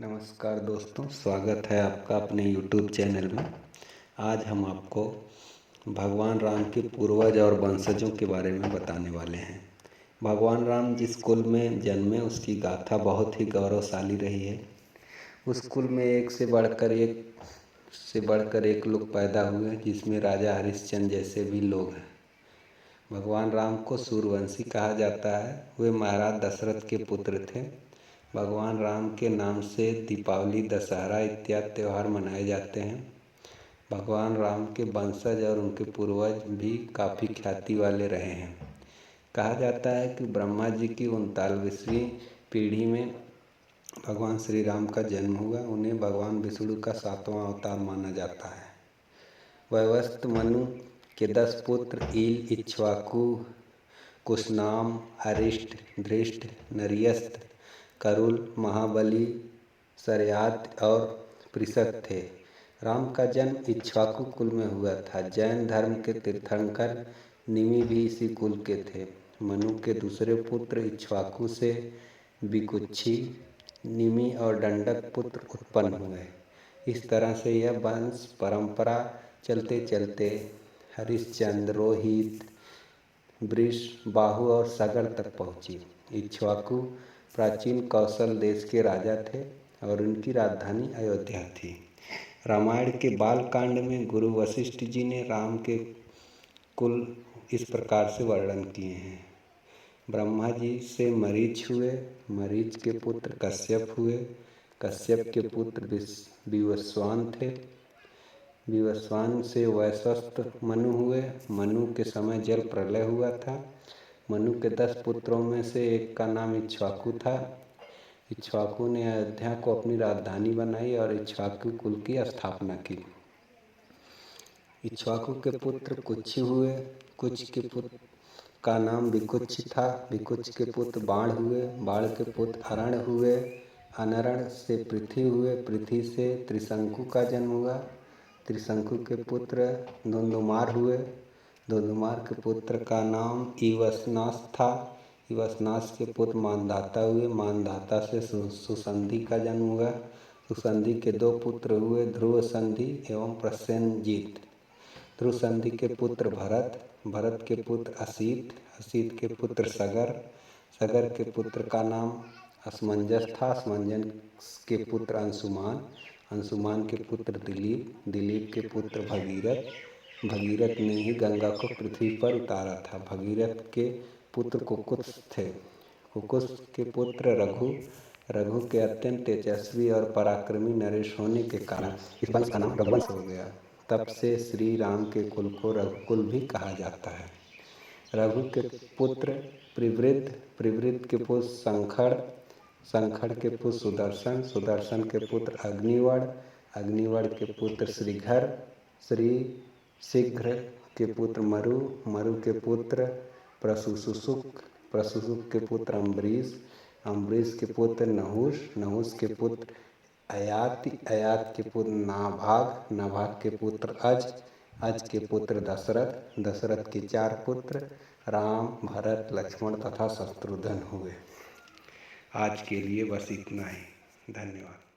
नमस्कार दोस्तों, स्वागत है आपका अपने YouTube चैनल में। आज हम आपको भगवान राम के पूर्वज और वंशजों के बारे में बताने वाले हैं। भगवान राम जिस कुल में जन्मे उसकी गाथा बहुत ही गौरवशाली रही है। उस कुल में एक से बढ़कर एक लोग पैदा हुए, जिसमें राजा हरिश्चंद्र जैसे भी लोग हैं। भगवान राम को सूर्यवंशी कहा जाता है। वे महाराज दशरथ के पुत्र थे। भगवान राम के नाम से दीपावली, दशहरा इत्यादि त्यौहार मनाए जाते हैं। भगवान राम के वंशज और उनके पूर्वज भी काफ़ी ख्याति वाले रहे हैं। कहा जाता है कि ब्रह्मा जी की 39वीं पीढ़ी में भगवान श्री राम का जन्म हुआ। उन्हें भगवान विष्णु का 7वां अवतार माना जाता है। वैवस्वत मनु के 10 पुत्र ईल, इक्ष्वाकु, कुशनाम, अरिष्ट, धृष्ट, नरियस्त, करुल, महाबली, सरयात और पृषत थे। राम का जन्म इक्ष्वाकु कुल में हुआ था। जैन धर्म के तीर्थंकर निमि भी इसी कुल के थे। मनु के दूसरे पुत्र इक्ष्वाकु से विकुक्षी, निमि और दंडक पुत्र उत्पन्न हुए। इस तरह से यह वंश परंपरा चलते चलते हरिश्चंद्र, रोहित, वृष, बाहु और सगर तक पहुँची। इक्ष्वाकु प्राचीन कौशल देश के राजा थे और उनकी राजधानी अयोध्या थी। रामायण के बाल कांड में गुरु वशिष्ठ जी ने राम के कुल इस प्रकार से वर्णन किए हैं। ब्रह्मा जी से मरीच हुए, मरीच के पुत्र कश्यप हुए, कश्यप के पुत्र विवस्वान थे, विवस्वान से वैवस्वत मनु हुए। मनु के समय जल प्रलय हुआ था। मनु के 10 पुत्रों में से एक का नाम इक्ष्वाकु था। इक्ष्वाकु ने अयोध्या को अपनी राजधानी बनाई और इक्ष्वाकु कुल की स्थापना की। इक्ष्वाकु के पुत्र कुछ हुए। कुछ के पुत्र का नाम विकुक्ष था। विकुक्ष के पुत्र बाण हुए। बाण के पुत्र अरण हुए। अनरण से पृथ्वी हुए। पृथ्वी से त्रिशंकु का जन्म हुआ। त्रिशंकु के पुत्र धुंधुमार हुए। धुंधुमार के पुत्र का नाम इवसनास था। इवसनास के पुत्र मानधाता हुए। मानधाता से सुसंधि का जन्म हुआ। सुसंधि के 2 पुत्र हुए, ध्रुव संधि एवं प्रसेनजीत। ध्रुव संधि के पुत्र भरत, भरत के पुत्र असित, असित के पुत्र सगर, सगर के पुत्र का नाम असमंजस था। असमंजस के पुत्र अंशुमान, अंशुमान के पुत्र दिलीप, दिलीप के पुत्र भगीरथ, भगीरथ ने ही गंगा को पृथ्वी पर उतारा था। भगीरथ के पुत्र कुकुस थे। कुकुस के पुत्र रघु, रघु के अत्यंत तेजस्वी और पराक्रमी नरेश होने के कारण इस वंश का नाम रघुवंश हो गया। तब से श्री राम के कुल को रघुकुल भी कहा जाता है। रघु के पुत्र प्रिवृद्ध, प्रिवृद्ध के पुत्र संखड़, संखड़ के पुत्र सुदर्शन, सुदर्शन के पुत्र अग्निवड़, अग्निवड़ के पुत्र श्रीघर, शीघ्र के पुत्र मरु, मरु के पुत्र प्रसूसुक, प्रसूसुक के पुत्र अम्बरीश, अम्बरीश के पुत्र नहुष, नहुष के पुत्र अयाति, अयात के पुत्र नाभाग, नाभाग के पुत्र अज, अज के पुत्र दशरथ, दशरथ के 4 पुत्र राम, भरत, लक्ष्मण तथा शत्रुघ्न हुए। आज के लिए बस इतना ही। धन्यवाद।